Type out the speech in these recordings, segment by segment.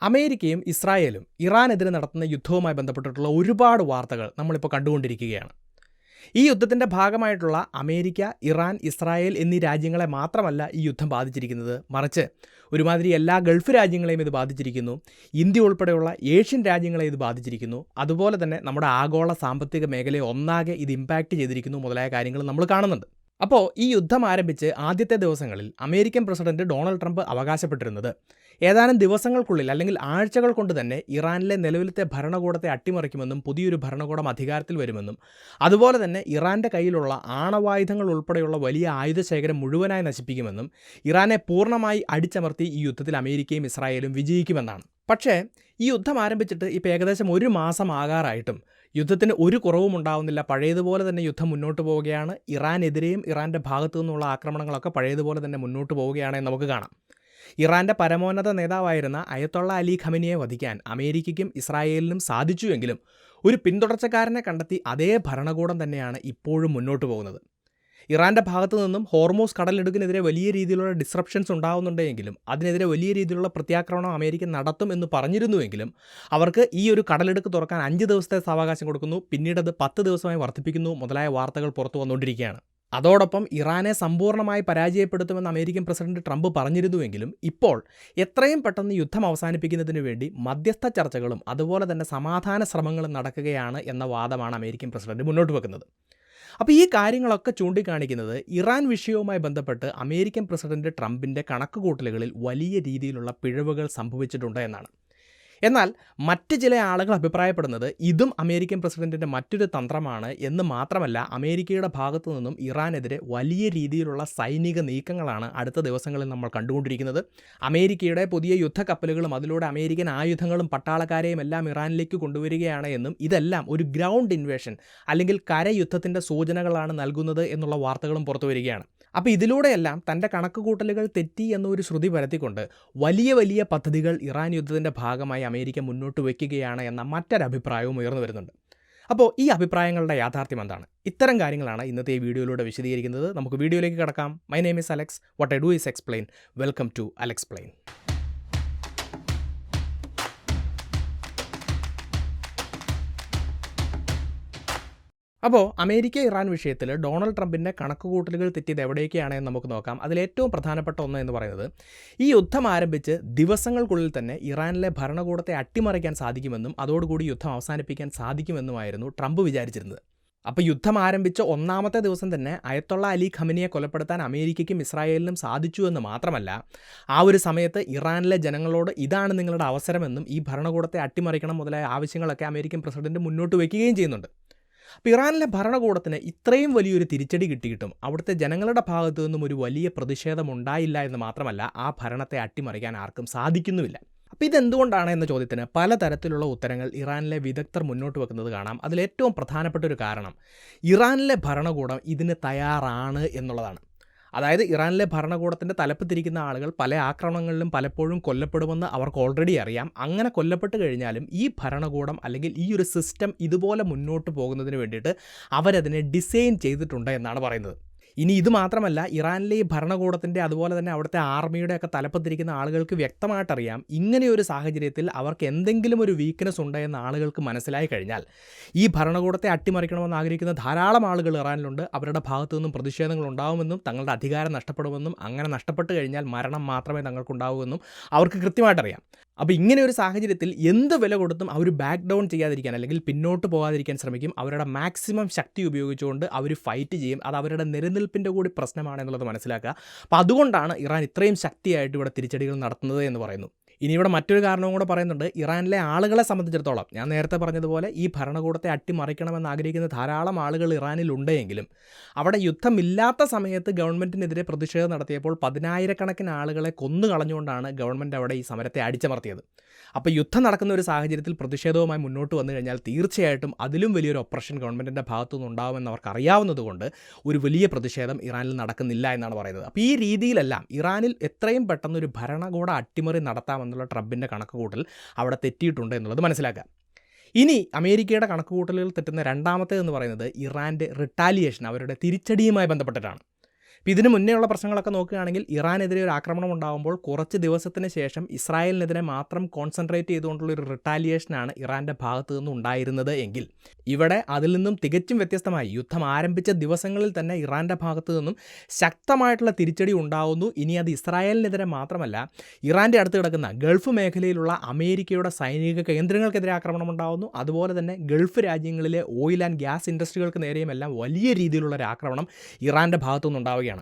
അമേരിക്കയും ഇസ്രായേലും ഇറാനെതിരെ നടത്തുന്ന യുദ്ധവുമായി ബന്ധപ്പെട്ടിട്ടുള്ള ഒരുപാട് വാർത്തകൾ നമ്മളിപ്പോൾ കണ്ടുകൊണ്ടിരിക്കുകയാണ്. ഈ യുദ്ധത്തിൻ്റെ ഭാഗമായിട്ടുള്ള അമേരിക്ക, ഇറാൻ, ഇസ്രായേൽ എന്നീ രാജ്യങ്ങളെ മാത്രമല്ല ഈ യുദ്ധം ബാധിച്ചിരിക്കുന്നത്, മറിച്ച് ഒരുമാതിരി എല്ലാ ഗൾഫ് രാജ്യങ്ങളെയും ഇത് ബാധിച്ചിരിക്കുന്നു. ഇന്ത്യ ഉൾപ്പെടെയുള്ള ഏഷ്യൻ രാജ്യങ്ങളെ ഇത് ബാധിച്ചിരിക്കുന്നു. അതുപോലെ തന്നെ നമ്മുടെ ആഗോള സാമ്പത്തിക മേഖലയെ ഒന്നാകെ ഇത് ഇമ്പാക്റ്റ് ചെയ്തിരിക്കുന്നു മുതലായ കാര്യങ്ങൾ നമ്മൾ കാണുന്നുണ്ട്. അപ്പോൾ ഈ യുദ്ധം ആരംഭിച്ച് ആദ്യത്തെ ദിവസങ്ങളിൽ അമേരിക്കൻ പ്രസിഡന്റ് ഡൊണാൾഡ് ട്രംപ് അവകാശപ്പെട്ടിരുന്നത് ഏതാനും ദിവസങ്ങൾക്കുള്ളിൽ അല്ലെങ്കിൽ ആഴ്ചകൾ കൊണ്ട് തന്നെ ഇറാനിലെ നിലവിലത്തെ ഭരണകൂടത്തെ അട്ടിമറിക്കുമെന്നും പുതിയൊരു ഭരണകൂടം അധികാരത്തിൽ വരുമെന്നും അതുപോലെ തന്നെ ഇറാൻ്റെ കയ്യിലുള്ള ആണവായുധങ്ങൾ ഉൾപ്പെടെയുള്ള വലിയ ആയുധശേഖരം മുഴുവനായി നശിപ്പിക്കുമെന്നും ഇറാനെ പൂർണ്ണമായി അടിച്ചമർത്തി ഈ യുദ്ധത്തിൽ അമേരിക്കയും ഇസ്രായേലും വിജയിക്കുമെന്നാണ്. പക്ഷേ ഈ യുദ്ധം ആരംഭിച്ചിട്ട് ഇപ്പോൾ ഏകദേശം 1 മാസം ആകാറായിട്ടും യുദ്ധത്തിന് ഒരു കുറവും ഉണ്ടാവുന്നില്ല. പഴയതുപോലെ തന്നെ യുദ്ധം മുന്നോട്ട് പോവുകയാണ്. ഇറാനെതിരെയും ഇറാൻ്റെ ഭാഗത്തു നിന്നുള്ള ആക്രമണങ്ങളൊക്കെ പഴയതുപോലെ തന്നെ മുന്നോട്ട് പോവുകയാണെന്ന് നമുക്ക് കാണാം. ഇറാൻ്റെ പരമോന്നത നേതാവായിരുന്ന അയതൊള്ള അലി ഖമനിയെ വധിക്കാൻ അമേരിക്കയ്ക്കും ഇസ്രായേലിനും സാധിച്ചുവെങ്കിലും ഒരു പിന്തുടർച്ചക്കാരനെ കണ്ടെത്തി അതേ ഭരണകൂടം തന്നെയാണ് ഇപ്പോഴും മുന്നോട്ട് പോകുന്നത്. ഇറാൻ്റെ ഭാഗത്തു നിന്നും ഹോർമൂസ് കടലിടുക്കിനെതിരെ വലിയ രീതിയിലുള്ള ഡിസ്റപ്ഷൻസ് ഉണ്ടാകുന്നുണ്ടെങ്കിലും അതിനെതിരെ വലിയ രീതിയിലുള്ള പ്രത്യാക്രമണം അമേരിക്ക നടത്തും എന്ന് പറഞ്ഞിരുന്നുവെങ്കിലും അവർക്ക് ഈ ഒരു കടലിടുക്ക് തുറക്കാൻ 5 ദിവസത്തെ സാവകാശം കൊടുക്കുന്നു, പിന്നീട് അത് 10 ദിവസമായി വർദ്ധിപ്പിക്കുന്നു മുതലായ വാർത്തകൾ പുറത്തു വന്നുകൊണ്ടിരിക്കുകയാണ്. അതോടൊപ്പം ഇറാനെ സമ്പൂർണ്ണമായി പരാജയപ്പെടുത്തുമെന്ന് അമേരിക്കൻ പ്രസിഡന്റ് ട്രംപ് പറഞ്ഞിരുന്നുവെങ്കിലും ഇപ്പോൾ എത്രയും പെട്ടെന്ന് യുദ്ധം അവസാനിപ്പിക്കുന്നതിന് വേണ്ടി മധ്യസ്ഥ ചർച്ചകളും അതുപോലെ തന്നെ സമാധാന ശ്രമങ്ങളും നടക്കുകയാണ് എന്ന വാദമാണ് അമേരിക്കൻ പ്രസിഡന്റ് മുന്നോട്ട് വെക്കുന്നത്. അപ്പോൾ ഈ കാര്യങ്ങളൊക്കെ ചൂണ്ടിക്കാണിക്കുന്നത് ഇറാൻ വിഷയവുമായി ബന്ധപ്പെട്ട് അമേരിക്കൻ പ്രസിഡന്റ് ട്രംപിൻ്റെ കണക്കുകൂട്ടലുകളിൽ വലിയ രീതിയിലുള്ള പിഴവുകൾ സംഭവിച്ചിട്ടുണ്ട് എന്നാണ്. എന്നാൽ മറ്റ് ചില ആളുകൾ അഭിപ്രായപ്പെടുന്നത് ഇതും അമേരിക്കൻ പ്രസിഡന്റിൻ്റെ മറ്റൊരു തന്ത്രമാണ് എന്ന് മാത്രമല്ല, അമേരിക്കയുടെ ഭാഗത്തു നിന്നും ഇറാനെതിരെ വലിയ രീതിയിലുള്ള സൈനിക നീക്കങ്ങളാണ് അടുത്ത ദിവസങ്ങളിൽ നമ്മൾ കണ്ടുകൊണ്ടിരിക്കുന്നത്. അമേരിക്കയുടെ പുതിയ യുദ്ധക്കപ്പലുകളും അതിലൂടെ അമേരിക്കൻ ആയുധങ്ങളും പട്ടാളക്കാരെയും എല്ലാം ഇറാനിലേക്ക് കൊണ്ടുവരികയാണ് എന്നും ഇതെല്ലാം ഒരു ഗ്രൗണ്ട് ഇൻവേഷൻ അല്ലെങ്കിൽ കരയുദ്ധത്തിൻ്റെ സൂചനകളാണ് നൽകുന്നത് എന്നുള്ള വാർത്തകളും പുറത്തു വരികയാണ്. അപ്പോൾ ഇതിലൂടെയെല്ലാം തൻ്റെ കണക്കുകൂട്ടലുകൾ തെറ്റി എന്നൊരു ശ്രുതി പരത്തിക്കൊണ്ട് വലിയ വലിയ പദ്ധതികൾ ഇറാൻ യുദ്ധത്തിൻ്റെ ഭാഗമായി അമേരിക്ക മുന്നോട്ട് വയ്ക്കുകയാണ് എന്ന മറ്റൊരഭിപ്രായവും ഉയർന്നു വരുന്നുണ്ട്. അപ്പോൾ ഈ അഭിപ്രായങ്ങളുടെ യാഥാർത്ഥ്യം എന്താണ്? ഇത്തരം കാര്യങ്ങളാണ് ഇന്നത്തെ ഈ വീഡിയോയിലൂടെ വിശദീകരിക്കുന്നത്. നമുക്ക് വീഡിയോയിലേക്ക് കടക്കാം. My name is Alex. What I do is explain. Welcome to Alexplain. അപ്പോൾ അമേരിക്ക ഇറാൻ വിഷയത്തിൽ ഡൊണാൾഡ് ട്രംപിൻ്റെ കണക്കുകൂട്ടലുകൾ തെറ്റിയത് എവിടേക്കാണെന്ന് നമുക്ക് നോക്കാം. അതിലേറ്റവും പ്രധാനപ്പെട്ട ഒന്ന് എന്ന് പറയുന്നത് ഈ യുദ്ധം ആരംഭിച്ച് ദിവസങ്ങൾക്കുള്ളിൽ തന്നെ ഇറാനിലെ ഭരണകൂടത്തെ അട്ടിമറിക്കാൻ സാധിക്കുമെന്നും അതോടുകൂടി യുദ്ധം അവസാനിപ്പിക്കാൻ സാധിക്കുമെന്നുമായിരുന്നു ട്രംപ് വിചാരിച്ചിരുന്നത്. അപ്പോൾ യുദ്ധം ആരംഭിച്ച 1-ാമത്തെ ദിവസം തന്നെ അയതൊള്ള അലി ഖമനിയെ കൊലപ്പെടുത്താൻ അമേരിക്കയ്ക്കും ഇസ്രായേലിനും സാധിച്ചു എന്ന് മാത്രമല്ല, ആ ഒരു സമയത്ത് ഇറാനിലെ ജനങ്ങളോട് ഇതാണ് നിങ്ങളുടെ അവസരമെന്നും ഈ ഭരണകൂടത്തെ അട്ടിമറിക്കണം മുതലായ ആവശ്യങ്ങളൊക്കെ അമേരിക്കൻ പ്രസിഡന്റ് മുന്നോട്ട് വയ്ക്കുകയും ചെയ്യുന്നുണ്ട്. അപ്പോൾ ഇറാനിലെ ഭരണകൂടത്തിന് ഇത്രയും വലിയൊരു തിരിച്ചടി കിട്ടിയിട്ടും അവിടുത്തെ ജനങ്ങളുടെ ഭാഗത്തു നിന്നും ഒരു വലിയ പ്രതിഷേധം ഉണ്ടായില്ല എന്ന് മാത്രമല്ല, ആ ഭരണത്തെ അട്ടിമറിക്കാൻ ആർക്കും സാധിക്കുന്നുമില്ല. അപ്പോൾ ഇതെന്തുകൊണ്ടാണ് എന്ന ചോദ്യത്തിന് പലതരത്തിലുള്ള ഉത്തരങ്ങൾ ഇറാനിലെ വിദഗ്ധർ മുന്നോട്ട് വെക്കുന്നത് കാണാം. അതിലേറ്റവും പ്രധാനപ്പെട്ട ഒരു കാരണം ഇറാനിലെ ഭരണകൂടം ഇതിന് തയ്യാറാണ് എന്നുള്ളതാണ്. അതായത് ഇറാനിലെ ഭരണകൂടത്തിൻ്റെ തലപ്പത്തിരിക്കുന്ന ആളുകൾ പല ആക്രമണങ്ങളിലും പലപ്പോഴും കൊല്ലപ്പെടുമെന്ന് അവർക്ക് ഓൾറെഡി അറിയാം. അങ്ങനെ കൊല്ലപ്പെട്ട് കഴിഞ്ഞാലും ഈ ഭരണകൂടം അല്ലെങ്കിൽ ഈ ഒരു സിസ്റ്റം ഇതുപോലെ മുന്നോട്ട് പോകുന്നതിന് വേണ്ടിയിട്ട് അവരതിനെ ഡിസൈൻ ചെയ്തിട്ടുണ്ട് എന്നാണ് പറയുന്നത്. ഇനി ഇത് മാത്രമല്ല, ഇറാനിലെ ഈ ഭരണകൂടത്തിൻ്റെ അതുപോലെ തന്നെ അവിടുത്തെ ആർമിയുടെയൊക്കെ തലപ്പത്തിരിക്കുന്ന ആളുകൾക്ക് വ്യക്തമായിട്ടറിയാം ഇങ്ങനെയൊരു സാഹചര്യത്തിൽ അവർക്ക് എന്തെങ്കിലും ഒരു വീക്ക്നെസ് ഉണ്ട് എന്ന് ആളുകൾക്ക് മനസ്സിലായി കഴിഞ്ഞാൽ ഈ ഭരണകൂടത്തെ അട്ടിമറിക്കണമെന്ന് ആഗ്രഹിക്കുന്ന ധാരാളം ആളുകൾ ഇറാനിലുണ്ട്. അവരുടെ ഭാഗത്തു നിന്നും പ്രതിഷേധങ്ങൾ ഉണ്ടാവുമെന്നും തങ്ങളുടെ അധികാരം നഷ്ടപ്പെടുമെന്നും അങ്ങനെ നഷ്ടപ്പെട്ട് കഴിഞ്ഞാൽ മരണം മാത്രമേ തങ്ങൾക്കുണ്ടാവുമെന്നും അവർക്ക് കൃത്യമായിട്ടറിയാം. അപ്പോൾ ഇങ്ങനെ ഒരു സാഹചര്യത്തിൽ എന്ത് വില കൊടുത്തും അവർ ബാക്ക് ഡൗൺ ചെയ്യാതിരിക്കാൻ അല്ലെങ്കിൽ പിന്നോട്ട് പോകാതിരിക്കാൻ ശ്രമിക്കും. അവരുടെ മാക്സിമം ശക്തി ഉപയോഗിച്ചുകൊണ്ട് അവർ ഫൈറ്റ് ചെയ്യും. അത് അവരുടെ നിലനിൽപ്പിൻ്റെ കൂടി പ്രശ്നമാണെന്നുള്ളത് മനസ്സിലാക്കുക. അപ്പോൾ അതുകൊണ്ടാണ് ഇറാൻ ഇത്രയും ശക്തിയായിട്ട് ഇവിടെ തിരിച്ചടികൾ നടത്തുന്നത് എന്ന് പറയുന്നു. ഇനി ഇവിടെ മറ്റൊരു കാരണവും കൂടെ പറയുന്നുണ്ട്. ഇറാനിലെ ആളുകളെ സംബന്ധിച്ചിടത്തോളം ഞാൻ നേരത്തെ പറഞ്ഞതുപോലെ ഈ ഭരണകൂടത്തെ അട്ടിമറിക്കണമെന്ന് ആഗ്രഹിക്കുന്ന ധാരാളം ആളുകൾ ഇറാനിലുണ്ടെങ്കിലും അവിടെ യുദ്ധമില്ലാത്ത സമയത്ത് ഗവൺമെൻറ്റിനെതിരെ പ്രതിഷേധം നടത്തിയപ്പോൾ 10,000-കണക്കിന് ആളുകളെ കൊന്നുകളഞ്ഞുകൊണ്ടാണ് ഗവൺമെൻറ് അവിടെ ഈ സമരത്തെ അടിച്ചമർത്തിയത്. അപ്പോൾ യുദ്ധം നടക്കുന്ന ഒരു സാഹചര്യത്തിൽ പ്രതിഷേധവുമായി മുന്നോട്ട് വന്നു കഴിഞ്ഞാൽ തീർച്ചയായിട്ടും അതിലും വലിയൊരു ഓപ്പറേഷൻ ഗവൺമെൻറ്റിൻ്റെ ഭാഗത്തുനിന്ന് ഉണ്ടാകുമെന്ന് അവർക്ക് അറിയാവുന്നതുകൊണ്ട് ഒരു വലിയ പ്രതിഷേധം ഇറാനിൽ നടക്കുന്നില്ല എന്നാണ് പറയുന്നത്. അപ്പോൾ ഈ രീതിയിലെല്ലാം ഇറാനിൽ എത്രയും പെട്ടെന്നൊരു ഭരണകൂട അട്ടിമറി നടത്താമെന്നുള്ള ട്രംപിൻ്റെ കണക്കുകൂട്ടൽ അവിടെ തെറ്റിയിട്ടുണ്ട് എന്നുള്ളത് മനസ്സിലാക്കുക. ഇനി അമേരിക്കയുടെ കണക്കുകൂട്ടലുകൾ തെറ്റുന്ന രണ്ടാമത്തേതെന്ന് പറയുന്നത് ഇറാൻ്റെ റിട്ടാലിയേഷൻ, അവരുടെ തിരിച്ചടിയുമായി ബന്ധപ്പെട്ടിട്ടാണ്. അപ്പോൾ ഇതിന് മുന്നേയുള്ള പ്രശ്നങ്ങളൊക്കെ നോക്കുകയാണെങ്കിൽ ഇറാനെതിരെ ഒരു ആക്രമണം ഉണ്ടാകുമ്പോൾ കുറച്ച് ദിവസത്തിന് ശേഷം ഇസ്രായേലിനെതിരെ മാത്രം കോൺസെൻട്രേറ്റ് ചെയ്തുകൊണ്ടുള്ളൊരു റിട്ടാലിയേഷനാണ് ഇറാൻ്റെ ഭാഗത്തു നിന്നും ഉണ്ടായിരുന്നത് എങ്കിൽ ഇവിടെ അതിൽ നിന്നും തികച്ചും വ്യത്യസ്തമായി യുദ്ധം ആരംഭിച്ച ദിവസങ്ങളിൽ തന്നെ ഇറാൻ്റെ ഭാഗത്തു നിന്നും ശക്തമായിട്ടുള്ള തിരിച്ചടി ഉണ്ടാകുന്നു. ഇനി അത് ഇസ്രായേലിനെതിരെ മാത്രമല്ല, ഇറാൻ്റെ അടുത്ത് കിടക്കുന്ന ഗൾഫ് മേഖലയിലുള്ള അമേരിക്കയുടെ സൈനിക കേന്ദ്രങ്ങൾക്കെതിരെ ആക്രമണം ഉണ്ടാകുന്നു. അതുപോലെ തന്നെ ഗൾഫ് രാജ്യങ്ങളിലെ ഓയിൽ ആൻഡ് ഗ്യാസ് ഇൻഡസ്ട്രികൾക്ക് നേരെയുമെല്ലാം വലിയ രീതിയിലുള്ള ഒരു ആക്രമണം ഇറാൻ്റെ ഭാഗത്തു നിന്നുണ്ടാവുകയാണ്.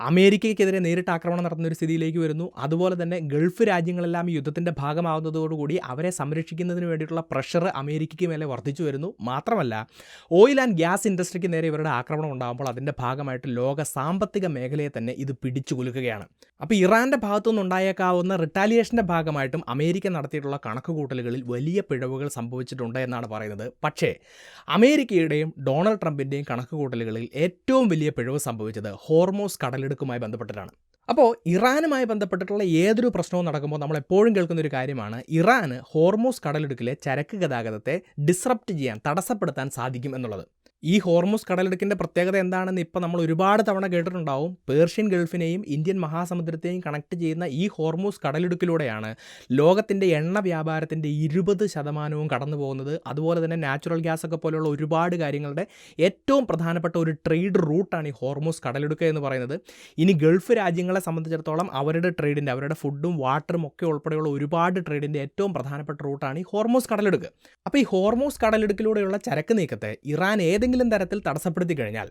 അമേരിക്കയ്ക്കെതിരെ നേരിട്ട് ആക്രമണം നടത്തുന്ന ഒരു സ്ഥിതിയിലേക്ക് വരുന്നു. അതുപോലെ തന്നെ ഗൾഫ് രാജ്യങ്ങളെല്ലാം ഈ യുദ്ധത്തിൻ്റെ ഭാഗമാകുന്നതോടുകൂടി അവരെ സംരക്ഷിക്കുന്നതിന് വേണ്ടിയിട്ടുള്ള പ്രഷർ അമേരിക്കയ്ക്ക് മേലെ വർദ്ധിച്ചു വരുന്നു. മാത്രമല്ല, ഓയിൽ ആൻഡ് ഗ്യാസ് ഇൻഡസ്ട്രിക്ക് നേരെ ഇവരുടെ ആക്രമണം ഉണ്ടാകുമ്പോൾ അതിൻ്റെ ഭാഗമായിട്ട് ലോക സാമ്പത്തിക മേഖലയെ തന്നെ ഇത് പിടിച്ചു കുലുക്കുകയാണ്. അപ്പോൾ ഇറാൻ്റെ ഭാഗത്തു നിന്നുണ്ടായേക്കാവുന്ന റിട്ടാലിയേഷൻ്റെ ഭാഗമായിട്ടും അമേരിക്ക നടത്തിയിട്ടുള്ള കണക്കുകൂട്ടലുകളിൽ വലിയ പിഴവുകൾ സംഭവിച്ചിട്ടുണ്ട് എന്നാണ് പറയുന്നത്. പക്ഷേ അമേരിക്കയുടെയും ഡൊണാൾഡ് ട്രംപിൻ്റെയും കണക്കുകൂട്ടലുകളിൽ ഏറ്റവും വലിയ പിഴവ് സംഭവിച്ചത് ഹോർമോസ് കടലിടുക്കുമായി ബന്ധപ്പെട്ടിട്ടാണ്. അപ്പോൾ ഇറാനുമായി ബന്ധപ്പെട്ടിട്ടുള്ള ഏതൊരു പ്രശ്നവും നടക്കുമ്പോൾ നമ്മൾ എപ്പോഴും കേൾക്കുന്ന ഒരു കാര്യമാണ് ഇറാന് ഹോർമോസ് കടലിടുക്കിലെ ചരക്ക് ഗതാഗതത്തെ ഡിസ്റപ്റ്റ് ചെയ്യാൻ, തടസ്സപ്പെടുത്താൻ സാധിക്കും എന്നുള്ളത്. ഈ ഹോർമൂസ് കടലിടുക്കിൻ്റെ പ്രത്യേകത എന്താണെന്ന് ഇപ്പോൾ നമ്മൾ ഒരുപാട് തവണ കേട്ടിട്ടുണ്ടാവും. പേർഷ്യൻ ഗൾഫിനെയും ഇന്ത്യൻ മഹാസമുദ്രത്തെയും കണക്ട് ചെയ്യുന്ന ഈ ഹോർമൂസ് കടലിടുക്കിലൂടെയാണ് ലോകത്തിൻ്റെ എണ്ണ വ്യാപാരത്തിൻ്റെ 20% കടന്നു പോകുന്നത്. അതുപോലെ തന്നെ നാച്ചുറൽ ഗ്യാസ് ഒക്കെ പോലെയുള്ള ഒരുപാട് കാര്യങ്ങളുടെ ഏറ്റവും പ്രധാനപ്പെട്ട ഒരു ട്രേഡ് റൂട്ടാണ് ഈ ഹോർമൂസ് കടലിടുക്ക് എന്ന് പറയുന്നത്. ഇനി ഗൾഫ് രാജ്യങ്ങളെ സംബന്ധിച്ചിടത്തോളം അവരുടെ ട്രേഡിൻ്റെ, അവരുടെ ഫുഡും വാട്ടറും ഒക്കെ ഉൾപ്പെടെയുള്ള ഒരുപാട് ട്രേഡിൻ്റെ ഏറ്റവും പ്രധാനപ്പെട്ട റൂട്ടാണ് ഈ ഹോർമൂസ് കടലിടുക്ക്. അപ്പോൾ ഈ ഹോർമൂസ് കടലിടുക്കിലൂടെയുള്ള ചരക്ക് നീക്കത്തെ ഇറാൻ ഏതെങ്കിലും തരത്തിൽ തടസ്സപ്പെടുത്തി കഴിഞ്ഞാൽ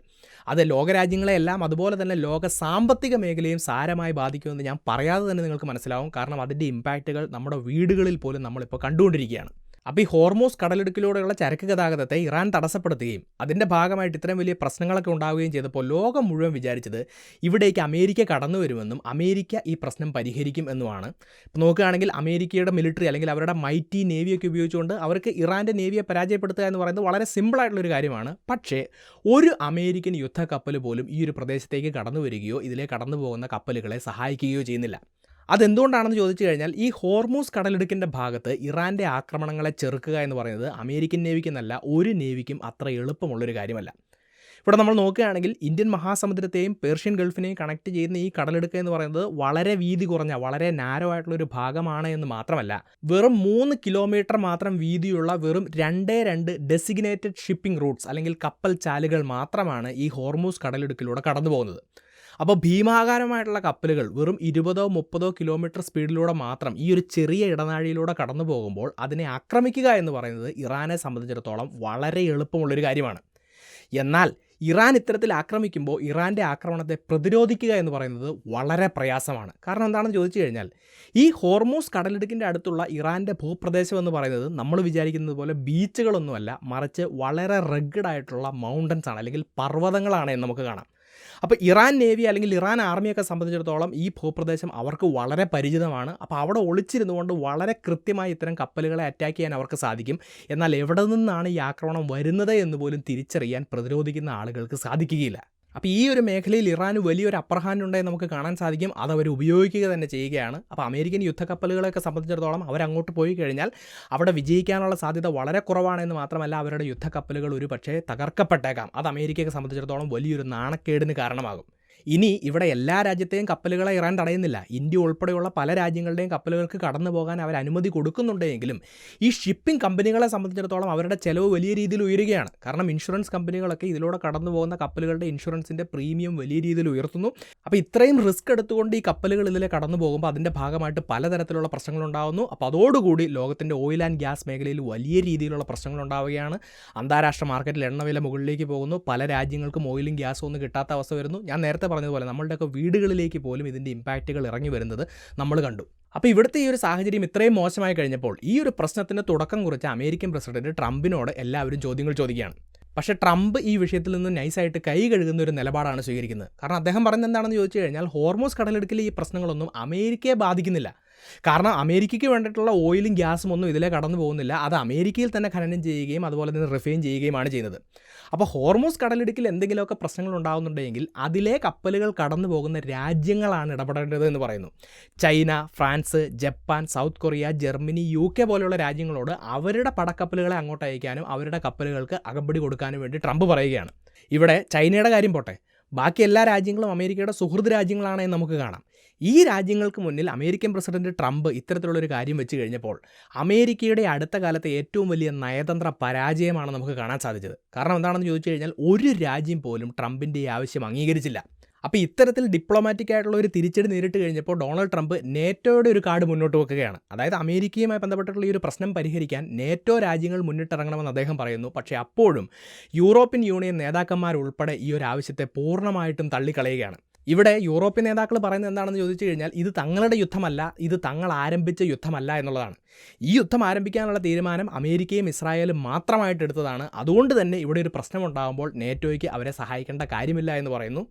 അത് ലോകരാജ്യങ്ങളെയെല്ലാം അതുപോലെ തന്നെ ലോക സാമ്പത്തിക മേഖലയും സാരമായി ബാധിക്കുമെന്ന് ഞാൻ പറയാതെ തന്നെ നിങ്ങൾക്ക് മനസ്സിലാവും. കാരണം അതിൻ്റെ ഇമ്പാക്റ്റുകൾ നമ്മുടെ വീടുകളിൽ പോലും നമ്മളിപ്പോൾ കണ്ടുകൊണ്ടിരിക്കുകയാണ്. അപ്പോൾ ഈ ഹോർമൂസ് കടലിടുക്കിലൂടെയുള്ള ചരക്ക് ഗതാഗതത്തെ ഇറാൻ തടസ്സപ്പെടുത്തുകയും അതിൻ്റെ ഭാഗമായിട്ട് ഇത്രയും വലിയ പ്രശ്നങ്ങളൊക്കെ ഉണ്ടാവുകയും ചെയ്തപ്പോൾ ലോകം മുഴുവൻ വിചാരിച്ചത് ഇവിടേക്ക് അമേരിക്ക കടന്നു വരുമെന്നും അമേരിക്ക ഈ പ്രശ്നം പരിഹരിക്കും എന്നുമാണ്. ഇപ്പോൾ നോക്കുകയാണെങ്കിൽ അമേരിക്കയുടെ മിലിറ്ററി അല്ലെങ്കിൽ അവരുടെ മൈറ്റി നേവിയൊക്കെ ഉപയോഗിച്ചുകൊണ്ട് അവർക്ക് ഇറാൻ്റെ നേവിയെ പരാജയപ്പെടുത്തുക എന്ന് പറയുന്നത് വളരെ സിമ്പിളായിട്ടുള്ളൊരു കാര്യമാണ്. പക്ഷേ ഒരു അമേരിക്കൻ യുദ്ധക്കപ്പൽ പോലും ഈ ഒരു പ്രദേശത്തേക്ക് കടന്നു വരികയോ ഇതിലെ കടന്നു പോകുന്ന കപ്പലുകളെ സഹായിക്കുകയോ ചെയ്യുന്നില്ല. അതെന്തുകൊണ്ടാണെന്ന് ചോദിച്ചു കഴിഞ്ഞാൽ ഈ ഹോർമൂസ് കടലിടുക്കിൻ്റെ ഭാഗത്ത് ഇറാൻ്റെ ആക്രമണങ്ങളെ ചെറുക്കുക എന്ന് പറയുന്നത് അമേരിക്കൻ നേവിക്കെന്നല്ല ഒരു നേവിക്കും അത്ര എളുപ്പമുള്ളൊരു കാര്യമല്ല. ഇവിടെ നമ്മൾ നോക്കുകയാണെങ്കിൽ ഇന്ത്യൻ മഹാസമുദ്രത്തെയും പേർഷ്യൻ ഗൾഫിനെയും കണക്ട് ചെയ്യുന്ന ഈ കടലിടുക്ക് എന്ന് പറയുന്നത് വളരെ വീതി കുറഞ്ഞ, വളരെ നാരോ ആയിട്ടുള്ളൊരു ഭാഗമാണ് എന്ന് മാത്രമല്ല, വെറും 3 കിലോമീറ്റർ മാത്രം വീതിയുള്ള വെറും 2 ഡെസിഗ്നേറ്റഡ് ഷിപ്പിംഗ് റൂട്ട്സ് അല്ലെങ്കിൽ കപ്പൽ ചാലുകൾ മാത്രമാണ് ഈ ഹോർമൂസ് കടലിടുക്കിലൂടെ കടന്നു പോകുന്നത്. അപ്പോൾ ഭീമാകാരമായിട്ടുള്ള കപ്പലുകൾ വെറും 20-30 കിലോമീറ്റർ സ്പീഡിലൂടെ മാത്രം ഈ ഒരു ചെറിയ ഇടനാഴിയിലൂടെ കടന്നു പോകുമ്പോൾ അതിനെ ആക്രമിക്കുക എന്ന് പറയുന്നത് ഇറാനെ സംബന്ധിച്ചിടത്തോളം വളരെ എളുപ്പമുള്ളൊരു കാര്യമാണ്. എന്നാൽ ഇറാൻ ഇത്തരത്തിൽ ആക്രമിക്കുമ്പോൾ ഇറാൻ്റെ ആക്രമണത്തെ പ്രതിരോധിക്കുക എന്ന് പറയുന്നത് വളരെ പ്രയാസമാണ്. കാരണം എന്താണെന്ന് ചോദിച്ചു കഴിഞ്ഞാൽ ഈ ഹോർമൂസ് കടലിടുക്കിൻ്റെ അടുത്തുള്ള ഇറാൻ്റെ ഭൂപ്രദേശം എന്ന് പറയുന്നത് നമ്മൾ വിചാരിക്കുന്നത് പോലെ ബീച്ചുകളൊന്നുമല്ല, മറിച്ച് വളരെ റഗ്ഗഡായിട്ടുള്ള മൗണ്ടൻസ് ആണ് അല്ലെങ്കിൽ പർവ്വതങ്ങളാണ് എന്ന് നമുക്ക് കാണാം. അപ്പോൾ ഇറാൻ നേവി അല്ലെങ്കിൽ ഇറാൻ ആർമിയൊക്കെ സംബന്ധിച്ചിടത്തോളം ഈ ഭൂപ്രദേശം അവർക്ക് വളരെ പരിചിതമാണ്. അപ്പോൾ അവിടെ ഒളിച്ചിരുന്നുകൊണ്ട് വളരെ കൃത്യമായി ഇത്തരം കപ്പലുകളെ അറ്റാക്ക് ചെയ്യാൻ അവർക്ക് സാധിക്കും. എന്നാൽ എവിടെ നിന്നാണ് ഈ ആക്രമണം വരുന്നത് എന്ന് പോലും തിരിച്ചറിയാൻ പ്രതിരോധിക്കുന്ന ആളുകൾക്ക് സാധിക്കുകയില്ല. അപ്പോൾ ഈ ഒരു മേഖലയിൽ ഇറാന് വലിയൊരു അപ്പർ ഹാൻഡ് ഉണ്ടെന്ന് നമുക്ക് കാണാൻ സാധിക്കും. അത് അവർ ഉപയോഗിക്കുക തന്നെ ചെയ്യുകയാണ്. അപ്പോൾ അമേരിക്കൻ യുദ്ധക്കപ്പലുകളെയൊക്കെ സംബന്ധിച്ചിടത്തോളം അവരങ്ങോട്ട് പോയി കഴിഞ്ഞാൽ അവിടെ വിജയിക്കാനുള്ള സാധ്യത വളരെ കുറവാണെന്ന് മാത്രമല്ല, അവരുടെ യുദ്ധക്കപ്പലുകൾ ഒരു പക്ഷേ തകർക്കപ്പെട്ടേക്കാം. അത് അമേരിക്കയെ സംബന്ധിച്ചിടത്തോളം വലിയൊരു നാണക്കേടിന് കാരണമാകും. ഇനി ഇവിടെ എല്ലാ രാജ്യത്തെയും കപ്പലുകളെ ഇറാൻ തടയുന്നില്ല. ഇന്ത്യ ഉൾപ്പെടെയുള്ള പല രാജ്യങ്ങളുടെയും കപ്പലുകൾക്ക് കടന്നു പോകാൻ അവർ അനുമതി കൊടുക്കുന്നുണ്ടെങ്കിലും ഈ ഷിപ്പിംഗ് കമ്പനികളെ സംബന്ധിച്ചിടത്തോളം അവരുടെ ചിലവ് വലിയ രീതിയിൽ ഉയരുകയാണ്. കാരണം ഇൻഷുറൻസ് കമ്പനികളൊക്കെ ഇതിലൂടെ കടന്നു പോകുന്ന കപ്പലുകളുടെ ഇൻഷുറൻസിൻ്റെ പ്രീമിയം വലിയ രീതിയിൽ ഉയർത്തുന്നു. അപ്പോൾ ഇത്രയും റിസ്ക് എടുത്തുകൊണ്ട് ഈ കപ്പലുകൾ ഇതിലെ കടന്നു പോകുമ്പോൾ അതിൻ്റെ ഭാഗമായിട്ട് പലതരത്തിലുള്ള പ്രശ്നങ്ങളുണ്ടാകുന്നു. അപ്പോൾ അതോടുകൂടി ലോകത്തിൻ്റെ ഓയിൽ ആൻഡ് ഗ്യാസ് മേഖലയിൽ വലിയ രീതിയിലുള്ള പ്രശ്നങ്ങളുണ്ടാവുകയാണ്. അന്താരാഷ്ട്ര മാർക്കറ്റിൽ എണ്ണവില മുകളിലേക്ക് പോകുന്നു. പല രാജ്യങ്ങൾക്കും ഓയിലും ഗ്യാസും ഒന്നും കിട്ടാത്ത അവസ്ഥ വരുന്നു. ഞാൻ നേരത്തെ പറഞ്ഞതുപോലെ നമ്മളുടെയൊക്കെ വീടുകളിലേക്ക് പോലും ഇതിൻ്റെ ഇമ്പാക്റ്റുകൾ ഇറങ്ങി വരുന്നത് നമ്മൾ കണ്ടു. അപ്പോൾ ഇവിടുത്തെ ഈ ഒരു സാഹചര്യം ഇത്രയും മോശമായി കഴിഞ്ഞപ്പോൾ ഈ ഒരു പ്രശ്നത്തിന് തുടക്കം കുറിച്ച അമേരിക്കൻ പ്രസിഡന്റ് ട്രംപിനോട് എല്ലാവരും ചോദ്യങ്ങൾ ചോദിക്കുകയാണ്. പക്ഷേ ട്രംപ് ഈ വിഷയത്തിൽ നിന്ന് നൈസായിട്ട് കൈ കഴുകുന്ന ഒരു നിലപാടാണ് സ്വീകരിക്കുന്നത്. കാരണം അദ്ദേഹം പറയുന്നത് എന്താണെന്ന് ചോദിച്ചു കഴിഞ്ഞാൽ ഹോർമൂസ് കടലിടുക്കിലെ ഈ പ്രശ്നങ്ങളൊന്നും അമേരിക്കയെ ബാധിക്കുന്നില്ല. കാരണം അമേരിക്കയ്ക്ക് വേണ്ടിയിട്ടുള്ള ഓയിലും ഗ്യാസും ഒന്നും ഇതിലെ കടന്നു പോകുന്നില്ല. അത് അമേരിക്കയിൽ തന്നെ ഖനനം ചെയ്യുകയും അതുപോലെ തന്നെ റിഫൈൻ ചെയ്യുകയുമാണ് ചെയ്യുന്നത്. അപ്പോൾ ഹോർമൂസ് കടലിടുക്കിൽ എന്തെങ്കിലുമൊക്കെ പ്രശ്നങ്ങൾ ഉണ്ടാകുന്നുണ്ടെങ്കിൽ അതിലെ കപ്പലുകൾ കടന്നു പോകുന്ന രാജ്യങ്ങളാണ് ഇടപെടേണ്ടത് എന്ന് പറയുന്നു. China, France, Japan, south Korea, Germany, UK പോലെയുള്ള രാജ്യങ്ങളോട് അവരുടെ പടക്കപ്പലുകളെ അങ്ങോട്ട് അയക്കാനും അവരുടെ കപ്പലുകൾക്ക് അകമ്പടി കൊടുക്കാനും വേണ്ടി ട്രംപ് പറയുകയാണ്. ഇവിടെ ചൈനയുടെ കാര്യം പോട്ടെ, ബാക്കി എല്ലാ രാജ്യങ്ങളും അമേരിക്കയുടെ സുഹൃത്ത് രാജ്യങ്ങളാണെന്ന് നമുക്ക് കാണാം. ഈ രാജ്യങ്ങൾക്ക് മുന്നിൽ അമേരിക്കൻ പ്രസിഡന്റ് ട്രംപ് ഇത്തരത്തിലുള്ളൊരു കാര്യം വെച്ച് കഴിഞ്ഞപ്പോൾ അമേരിക്കയുടെ അടുത്ത കാലത്തെ ഏറ്റവും വലിയ നയതന്ത്ര പരാജയമാണ് നമുക്ക് കാണാൻ സാധിച്ചത്. കാരണം എന്താണെന്ന് ചോദിച്ചു കഴിഞ്ഞാൽ ഒരു രാജ്യം പോലും ട്രംപിൻ്റെ ഈ ആവശ്യം അംഗീകരിച്ചില്ല. അപ്പോൾ ഇത്തരത്തിൽ ഡിപ്ലോമാറ്റിക് ആയിട്ടുള്ള ഒരു തിരിച്ചടി നേരിട്ട് കഴിഞ്ഞപ്പോൾ ഡൊണാൾഡ് ട്രംപ് നേറ്റോയുടെ ഒരു കാർഡ് മുന്നോട്ട് വെക്കുകയാണ്. അതായത് അമേരിക്കയുമായി ബന്ധപ്പെട്ടിട്ടുള്ള ഈ ഒരു പ്രശ്നം പരിഹരിക്കാൻ നേറ്റോ രാജ്യങ്ങൾ മുന്നിട്ടിറങ്ങണമെന്ന് അദ്ദേഹം പറയുന്നു. പക്ഷേ അപ്പോഴും യൂറോപ്യൻ യൂണിയൻ നേതാക്കന്മാരുൾപ്പെടെ ഈ ഒരു ആവശ്യത്തെ പൂർണ്ണമായിട്ടും തള്ളിക്കളയുകയാണ്. ഇവിടെ യൂറോപ്യൻ നേതാക്കൾ പറയുന്നത് എന്താണെന്ന് ചോദിച്ചു കഴിഞ്ഞാൽ ഇത് തങ്ങളുടെ യുദ്ധമല്ല, ഇത് തങ്ങൾ ആരംഭിച്ച യുദ്ധമല്ല എന്നുള്ളതാണ്. ഈ യുദ്ധം ആരംഭിക്കാനുള്ള തീരുമാനം അമേരിക്കയും ഇസ്രായേലും മാത്രമായിട്ട് എടുത്തതാണ്. അതുകൊണ്ട് തന്നെ ഇവിടെ ഒരു പ്രശ്നമുണ്ടാകുമ്പോൾ നേറ്റോയ്ക്ക് അവരെ സഹായിക്കേണ്ട കാര്യമില്ല എന്ന് പറയുന്നു.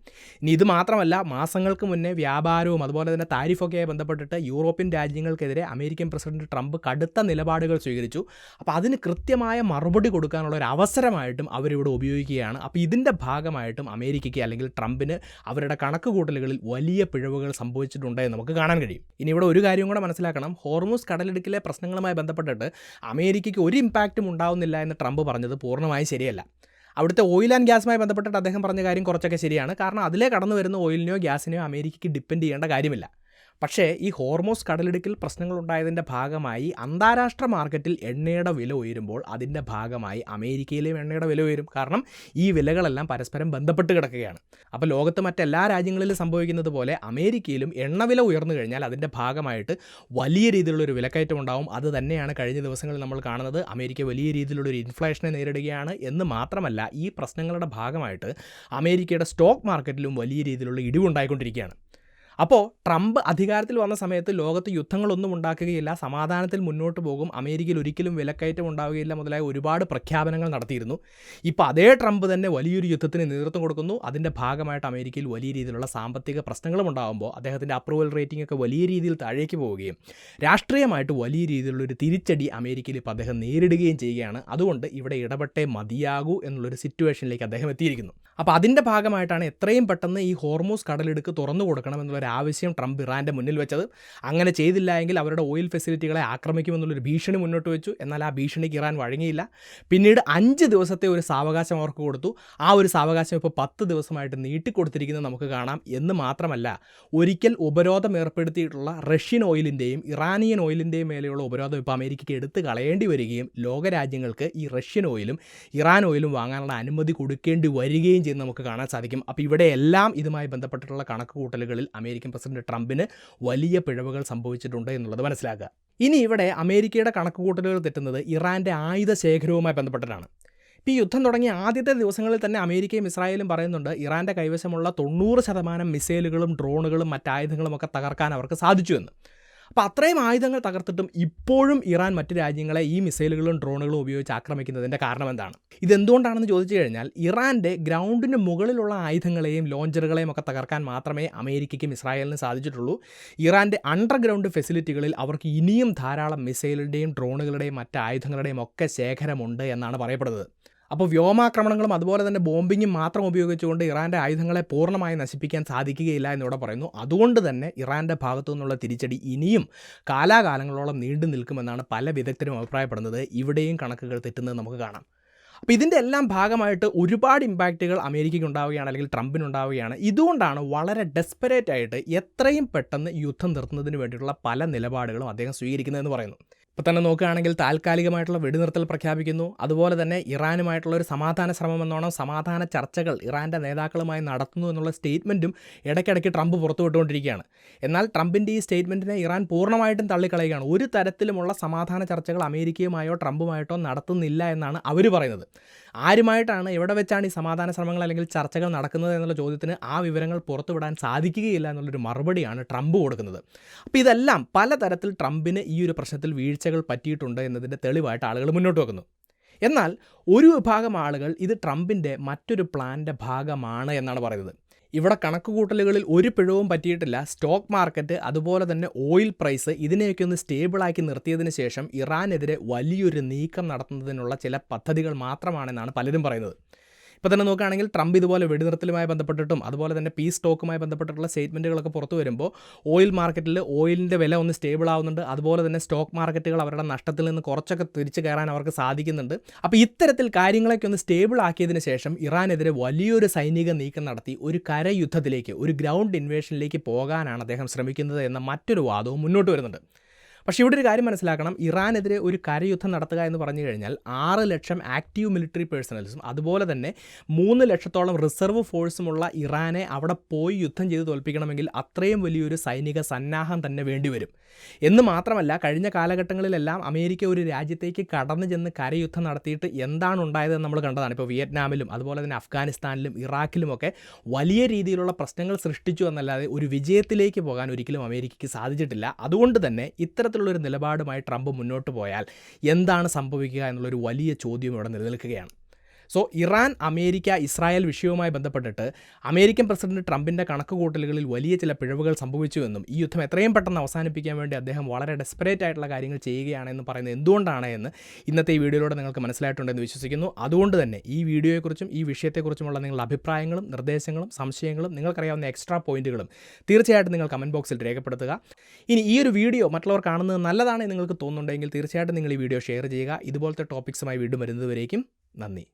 ഇനി ഇത് മാത്രമല്ല, മാസങ്ങൾക്ക് മുന്നേ വ്യാപാരവും അതുപോലെ തന്നെ താരിഫൊക്കെയായി ബന്ധപ്പെട്ടിട്ട് യൂറോപ്യൻ രാജ്യങ്ങൾക്കെതിരെ അമേരിക്കൻ പ്രസിഡന്റ് ട്രംപ് കടുത്ത നിലപാടുകൾ സ്വീകരിച്ചു. അപ്പോൾ അതിന് കൃത്യമായ മറുപടി കൊടുക്കാനുള്ള ഒരു അവസരമായിട്ടും അവരിവിടെ ഉപയോഗിക്കുകയാണ്. അപ്പോൾ ഇതിൻ്റെ ഭാഗമായിട്ടും അമേരിക്കയ്ക്ക് അല്ലെങ്കിൽ ട്രംപിന് അവരുടെ കണക്കുകൂട്ടലുകളിൽ വലിയ പിഴവുകൾ സംഭവിച്ചിട്ടുണ്ട് എന്ന് നമുക്ക് കാണാൻ കഴിയും. ഇനി ഇവിടെ ഒരു കാര്യം കൂടെ മനസ്സിലാക്കണം. ഹോർമുസ് കടലിടുക്കിലെ പ്രശ്നങ്ങളുമായി ബന്ധപ്പെട്ടിട്ട് അമേരിക്കയ്ക്ക് ഒരു ഇമ്പാക്റ്റും ഉണ്ടാവുന്നില്ല എന്ന് ട്രംപ് പറഞ്ഞത് പൂർണ്ണമായും ശരിയല്ല. അവിടുത്തെ ഓയിൽ ആൻഡ് ഗ്യാസുമായി ബന്ധപ്പെട്ടിട്ട് അദ്ദേഹം പറഞ്ഞ കാര്യം കുറച്ചൊക്കെ ശരിയാണ്. കാരണം അതിലേ കടന്നു വരുന്ന ഓയിലിനെയോ ഗ്യാസിനെയോ അമേരിക്കയ്ക്ക് ഡിപ്പെൻഡ് ചെയ്യേണ്ട കാര്യമില്ല. പക്ഷേ ഈ ഹോർമോസ് കടലിടുക്കിൽ പ്രശ്നങ്ങളുണ്ടായതിൻ്റെ ഭാഗമായി അന്താരാഷ്ട്ര മാർക്കറ്റിൽ എണ്ണയുടെ വില ഉയരുമ്പോൾ അതിൻ്റെ ഭാഗമായി അമേരിക്കയിലെയും എണ്ണയുടെ വില ഉയരും. കാരണം ഈ വിലകളെല്ലാം പരസ്പരം ബന്ധപ്പെട്ട് കിടക്കുകയാണ്. അപ്പോൾ ലോകത്ത് മറ്റെല്ലാ രാജ്യങ്ങളിലും സംഭവിക്കുന്നത് പോലെ അമേരിക്കയിലും എണ്ണവില ഉയർന്നു കഴിഞ്ഞാൽ അതിൻ്റെ ഭാഗമായിട്ട് വലിയ രീതിയിലുള്ളൊരു വിലക്കയറ്റം ഉണ്ടാവും. അത് തന്നെയാണ് കഴിഞ്ഞ ദിവസങ്ങളിൽ നമ്മൾ കാണുന്നത്. അമേരിക്ക വലിയ രീതിയിലുള്ളൊരു ഇൻഫ്ലേഷനെ നേരിടുകയാണ് എന്ന് മാത്രമല്ല, ഈ പ്രശ്നങ്ങളുടെ ഭാഗമായിട്ട് അമേരിക്കയുടെ സ്റ്റോക്ക് മാർക്കറ്റിലും വലിയ രീതിയിലുള്ള ഇടിവുണ്ടായിക്കൊണ്ടിരിക്കുകയാണ്. അപ്പോൾ ട്രംപ് അധികാരത്തിൽ വന്ന സമയത്ത് ലോകത്ത് യുദ്ധങ്ങളൊന്നും ഉണ്ടാക്കുകയില്ല, സമാധാനത്തിൽ മുന്നോട്ട് പോകും, അമേരിക്കയിൽ ഒരിക്കലും വിലക്കയറ്റം ഉണ്ടാവുകയില്ല മുതലായ ഒരുപാട് പ്രഖ്യാപനങ്ങൾ നടത്തിയിരുന്നു. ഇപ്പോൾ അതേ ട്രംപ് തന്നെ വലിയൊരു യുദ്ധത്തിന് നേതൃത്വം കൊടുക്കുന്നു. അതിൻ്റെ ഭാഗമായിട്ട് അമേരിക്കയിൽ വലിയ രീതിയിലുള്ള സാമ്പത്തിക പ്രശ്നങ്ങളും ഉണ്ടാകുമ്പോൾ അദ്ദേഹത്തിൻ്റെ അപ്രൂവൽ റേറ്റിംഗ് ഒക്കെ വലിയ രീതിയിൽ താഴേക്ക് പോവുകയും രാഷ്ട്രീയമായിട്ട് വലിയ രീതിയിലുള്ളൊരു തിരിച്ചടി അമേരിക്കയിൽ ഇപ്പോൾ അദ്ദേഹം നേരിടുകയും ചെയ്യുകയാണ്. അതുകൊണ്ട് ഇവിടെ ഇടപെട്ടേ മതിയാകൂ എന്നുള്ളൊരു സിറ്റുവേഷനിലേക്ക് അദ്ദേഹം എത്തിയിരിക്കുന്നു. അപ്പോൾ അതിൻ്റെ ഭാഗമായിട്ടാണ് എത്രയും പെട്ടെന്ന് ഈ ഹോർമൂസ് കടലിടുക്ക് തുറന്നു കൊടുക്കണം എന്നുള്ള ആവശ്യം ട്രംപ് ഇറാൻ്റെ മുന്നിൽ വെച്ചത്. അങ്ങനെ ചെയ്തില്ല എങ്കിൽ അവരുടെ ഓയിൽ ഫെസിലിറ്റികളെ ആക്രമിക്കുമെന്നുള്ളൊരു ഭീഷണി മുന്നോട്ട് വെച്ചു. എന്നാൽ ആ ഭീഷണിക്ക് ഇറാൻ വഴങ്ങിയില്ല. പിന്നീട് 5 ദിവസത്തെ ഒരു സാവകാശം അവർക്ക് കൊടുത്തു. ആ ഒരു സാവകാശം ഇപ്പോൾ 10 ദിവസമായിട്ട് നീട്ടിക്കൊടുത്തിരിക്കുന്നത് നമുക്ക് കാണാം. എന്ന് മാത്രമല്ല, ഒരിക്കൽ ഉപരോധം ഏർപ്പെടുത്തിയിട്ടുള്ള റഷ്യൻ ഓയിലിൻ്റെയും ഇറാനിയൻ ഓയിലിൻ്റെയും മേലെയുള്ള ഉപരോധം ഇപ്പോൾ അമേരിക്കയ്ക്ക് എടുത്ത് കളയേണ്ടി വരികയും ലോകരാജ്യങ്ങൾക്ക് ഈ റഷ്യൻ ഓയിലും ഇറാൻ ഓയിലും വാങ്ങാനുള്ള അനുമതി കൊടുക്കേണ്ടി വരികയും ചെയ്യുന്നത് നമുക്ക് കാണാൻ സാധിക്കും. അപ്പോൾ ഇവിടെയെല്ലാം ഇതുമായി ബന്ധപ്പെട്ടിട്ടുള്ള കണക്കുകൂട്ടലുകളിൽ അമേരിക്കൻ പ്രസിഡന്റ് ട്രംപിന് വലിയ പിഴവുകൾ സംഭവിച്ചിട്ടുണ്ട് എന്നുള്ളത് മനസ്സിലാക്കുക. ഇനി ഇവിടെ അമേരിക്കയുടെ കണക്കുകൂട്ടലുകൾ തെറ്റുന്നത് ഇറാൻ്റെ ആയുധ ശേഖരവുമായി ബന്ധപ്പെട്ടിട്ടാണ്. ഇപ്പോൾ ഈ യുദ്ധം തുടങ്ങിയ ആദ്യത്തെ ദിവസങ്ങളിൽ തന്നെ അമേരിക്കയും ഇസ്രായേലും പറയുന്നുണ്ട് ഇറാൻ്റെ കൈവശമുള്ള 90% മിസൈലുകളും ഡ്രോണുകളും മറ്റായുധങ്ങളും ഒക്കെ തകർക്കാൻ അവർക്ക് സാധിച്ചു എന്ന്. അപ്പോൾ അത്രയും ആയുധങ്ങൾ തകർത്തിട്ടും ഇപ്പോഴും ഇറാൻ മറ്റ് രാജ്യങ്ങളെ ഈ മിസൈലുകളും ഡ്രോണുകളും ഉപയോഗിച്ച് ആക്രമിക്കുന്നതിൻ്റെ കാരണം എന്താണ്? ഇതെന്തുകൊണ്ടാണെന്ന് ചോദിച്ചു കഴിഞ്ഞാൽ ഇറാൻ്റെ ഗ്രൗണ്ടിന് മുകളിലുള്ള ആയുധങ്ങളെയും ലോഞ്ചറുകളെയും ഒക്കെ തകർക്കാൻ മാത്രമേ അമേരിക്കയ്ക്കും ഇസ്രായേലിനും സാധിച്ചിട്ടുള്ളൂ. ഇറാൻ്റെ അണ്ടർഗ്രൗണ്ട് ഫെസിലിറ്റികളിൽ അവർക്ക് ഇനിയും ധാരാളം മിസൈലിൻ്റെയും ഡ്രോണുകളുടെയും മറ്റ് ആയുധങ്ങളുടെയും ഒക്കെ ശേഖരമുണ്ട് എന്നാണ് പറയപ്പെടുന്നത്. അപ്പോൾ വ്യോമാക്രമണങ്ങളും അതുപോലെ തന്നെ ബോംബിങ്ങും മാത്രം ഉപയോഗിച്ചുകൊണ്ട് ഇറാൻ്റെ ആയുധങ്ങളെ പൂർണ്ണമായി നശിപ്പിക്കാൻ സാധിക്കുകയില്ല എന്നിവിടെ പറയുന്നു. അതുകൊണ്ട് തന്നെ ഇറാൻ്റെ ഭാഗത്തു നിന്നുള്ള തിരിച്ചടി ഇനിയും കാലാകാലങ്ങളോളം നീണ്ടു നിൽക്കുമെന്നാണ് പല വിദഗ്ധരും അഭിപ്രായപ്പെടുന്നത്. ഇവിടെയും കണക്കുകൾ തെറ്റുന്നത് നമുക്ക് കാണാം. അപ്പോൾ ഇതിൻ്റെ എല്ലാം ഭാഗമായിട്ട് ഒരുപാട് ഇമ്പാക്റ്റുകൾ അമേരിക്കയ്ക്ക് ഉണ്ടാവുകയാണ്, അല്ലെങ്കിൽ ട്രംപിനുണ്ടാവുകയാണ്. ഇതുകൊണ്ടാണ് വളരെ ഡെസ്പെറേറ്റ് ആയിട്ട് എത്രയും പെട്ടെന്ന് യുദ്ധം നിർത്തുന്നതിന് വേണ്ടിയിട്ടുള്ള പല നിലപാടുകളും അദ്ദേഹം സ്വീകരിക്കുന്നതെന്ന് പറയുന്നു. ഇപ്പോൾ തന്നെ നോക്കുകയാണെങ്കിൽ താൽക്കാലികമായിട്ടുള്ള വെടിനിർത്തൽ പ്രഖ്യാപിക്കുന്നു. അതുപോലെ തന്നെ ഇറാനുമായിട്ടുള്ള ഒരു സമാധാന ശ്രമം എന്നോണം സമാധാന ചർച്ചകൾ ഇറാൻ്റെ നേതാക്കളുമായി നടത്തുന്നു എന്നുള്ള സ്റ്റേറ്റ്മെൻറ്റും ഇടയ്ക്കിടയ്ക്ക് ട്രംപ് പുറത്തുവിട്ടുകൊണ്ടിരിക്കുകയാണ്. എന്നാൽ ട്രംപിൻ്റെ ഈ സ്റ്റേറ്റ്മെൻറ്റിനെ ഇറാൻ പൂർണ്ണമായിട്ടും തള്ളിക്കളയുകയാണ്. ഒരു തരത്തിലുമുള്ള സമാധാന ചർച്ചകൾ അമേരിക്കയുമായോ ട്രംപുമായിട്ടോ നടത്തുന്നില്ല എന്നാണ് അവർ പറയുന്നത്. ആരുമായിട്ടാണ്, എവിടെ വെച്ചാണ് ഈ സമാധാന ശ്രമങ്ങൾ അല്ലെങ്കിൽ ചർച്ചകൾ നടക്കുന്നത് എന്നുള്ള ചോദ്യത്തിന് ആ വിവരങ്ങൾ പുറത്തുവിടാൻ സാധിക്കുകയില്ല എന്നുള്ളൊരു മറുപടിയാണ് ട്രംപ് കൊടുക്കുന്നത്. അപ്പോൾ ഇതെല്ലാം പലതരത്തിൽ ട്രംപിന് ഈ ഒരു പ്രശ്നത്തിൽ വീഴ്ചകൾ പറ്റിയിട്ടുണ്ട് എന്നതിൻ്റെ തെളിവായിട്ട് ആളുകൾ മുന്നോട്ട് വെക്കുന്നു. എന്നാൽ ഒരു വിഭാഗം ആളുകൾ ഇത് ട്രംപിൻ്റെ മറ്റൊരു പ്ലാൻ്റെ ഭാഗമാണ് എന്നാണ് പറയുന്നത്. ഇവിടെ കണക്കുകൂട്ടലുകളിൽ ഒരു പിഴവും പറ്റിയിട്ടില്ല. സ്റ്റോക്ക് മാർക്കറ്റ് അതുപോലെ തന്നെ ഓയിൽ പ്രൈസ് ഇതിനെയൊക്കെ ഒന്ന് സ്റ്റേബിളാക്കി നിർത്തിയതിന് ശേഷം ഇറാനെതിരെ വലിയൊരു നീക്കം നടത്തുന്നതിനുള്ള ചില പദ്ധതികൾ മാത്രമാണെന്നാണ് പലരും പറയുന്നത്. ഇപ്പോൾ തന്നെ നോക്കുകയാണെങ്കിൽ ട്രംപ് ഇതുപോലെ വെടിനിർത്തലുമായി ബന്ധപ്പെട്ടിട്ടും അതുപോലെ തന്നെ പീസ് ടോക്കുമായി ബന്ധപ്പെട്ടിട്ടുള്ള സ്റ്റേറ്റ്മെൻറ്റുകളൊക്കെ പുറത്തു വരുമ്പോൾ ഓയിൽ മാർക്കറ്റിൽ ഓയിലിൻ്റെ വില ഒന്ന് സ്റ്റേബിൾ ആവുന്നുണ്ട്. അതുപോലെ തന്നെ സ്റ്റോക്ക് മാർക്കറ്റുകൾ അവരുടെ നഷ്ടത്തിൽ നിന്ന് കുറച്ചൊക്കെ തിരിച്ചു കയറാൻ അവർക്ക് സാധിക്കുന്നുണ്ട്. അപ്പോൾ ഇത്തരത്തിൽ കാര്യങ്ങളൊക്കെ ഒന്ന് സ്റ്റേബിൾ ആക്കിയതിന് ശേഷം ഇറാനെതിരെ വലിയൊരു സൈനിക നീക്കം നടത്തി ഒരു കരയുദ്ധത്തിലേക്ക്, ഒരു ഗ്രൗണ്ട് ഇൻവേഷനിലേക്ക് പോകാനാണ് അദ്ദേഹം ശ്രമിക്കുന്നത് എന്ന മറ്റൊരു വാദവും മുന്നോട്ട് വരുന്നുണ്ട്. പക്ഷേ ഇവിടെ ഒരു കാര്യം മനസ്സിലാക്കണം, ഇറാനെതിരെ ഒരു കരയുദ്ധം നടത്തുക എന്ന് പറഞ്ഞു കഴിഞ്ഞാൽ 6 ലക്ഷം ആക്റ്റീവ് മിലിറ്ററി പേഴ്സണൽസും അതുപോലെ തന്നെ 3 ലക്ഷത്തോളം റിസർവ് ഫോഴ്സുമുള്ള ഇറാനെ അവിടെ പോയി യുദ്ധം ചെയ്ത് തോൽപ്പിക്കണമെങ്കിൽ അത്രയും വലിയൊരു സൈനിക സന്നാഹം തന്നെ വേണ്ടിവരും. എന്ന് മാത്രമല്ല, കഴിഞ്ഞ കാലഘട്ടങ്ങളിലെല്ലാം അമേരിക്ക ഒരു രാജ്യത്തേക്ക് കടന്നു ചെന്ന് കരയുദ്ധം നടത്തിയിട്ട് എന്താണ് ഉണ്ടായതെന്ന് നമ്മൾ കണ്ടതാണ്. ഇപ്പോൾ വിയറ്റ്നാമിലും അതുപോലെ തന്നെ അഫ്ഗാനിസ്ഥാനിലും ഇറാഖിലുമൊക്കെ വലിയ രീതിയിലുള്ള പ്രശ്നങ്ങൾ സൃഷ്ടിച്ചു എന്നല്ലാതെ ഒരു വിജയത്തിലേക്ക് പോകാൻ ഒരിക്കലും അമേരിക്കയ്ക്ക് സാധിച്ചിട്ടില്ല. അതുകൊണ്ട് തന്നെ ഇത്തരത്തിലുള്ളൊരു നിലപാടുമായി ട്രംപ് മുന്നോട്ട് പോയാൽ എന്താണ് സംഭവിക്കുക എന്നുള്ളൊരു വലിയ ചോദ്യം ഇവിടെ നിലനിൽക്കുകയാണ്. സോ ഇറാൻ അമേരിക്ക ഇസ്രായേൽ വിഷയവുമായി ബന്ധപ്പെട്ടിട്ട് അമേരിക്കൻ പ്രസിഡന്റ് ട്രംപിൻ്റെ കണക്കുകൂട്ടലുകളിൽ വലിയ ചില പിഴവുകൾ സംഭവിച്ചുവെന്നും ഈ യുദ്ധം എത്രയും പെട്ടെന്ന് അവസാനിപ്പിക്കാൻ വേണ്ടി അദ്ദേഹം വളരെ ഡെസ്പറേറ്റ് ആയിട്ടുള്ള കാര്യങ്ങൾ ചെയ്യുകയാണെന്ന് പറയുന്നത് എന്തുകൊണ്ടാണ് എന്ന് ഇന്നത്തെ ഈ വീഡിയോയിലൂടെ നിങ്ങൾക്ക് മനസ്സിലായിട്ടുണ്ടെന്ന് വിശ്വസിക്കുന്നു. അതുകൊണ്ട് തന്നെ ഈ വീഡിയോയെക്കുറിച്ചും ഈ വിഷയത്തെക്കുറിച്ചുമുള്ള നിങ്ങളുടെ അഭിപ്രായങ്ങളും നിർദ്ദേശങ്ങളും സംശയങ്ങളും നിങ്ങൾക്കറിയാവുന്ന എക്സ്ട്രാ പോയിന്റുകളും തീർച്ചയായിട്ടും നിങ്ങൾ കമൻറ്റ് ബോക്സിൽ രേഖപ്പെടുത്തുക. ഇനി ഈ ഒരു വീഡിയോ മറ്റുള്ളവർ കാണുന്നത് നല്ലതാണെന്ന് നിങ്ങൾക്ക് തോന്നുന്നുണ്ടെങ്കിൽ തീർച്ചയായിട്ടും നിങ്ങൾ ഈ വീഡിയോ ഷെയർ ചെയ്യുക. ഇതുപോലത്തെ ടോപ്പിക്സുമായി വീണ്ടും വരുന്നതുവരേക്കും നന്ദി.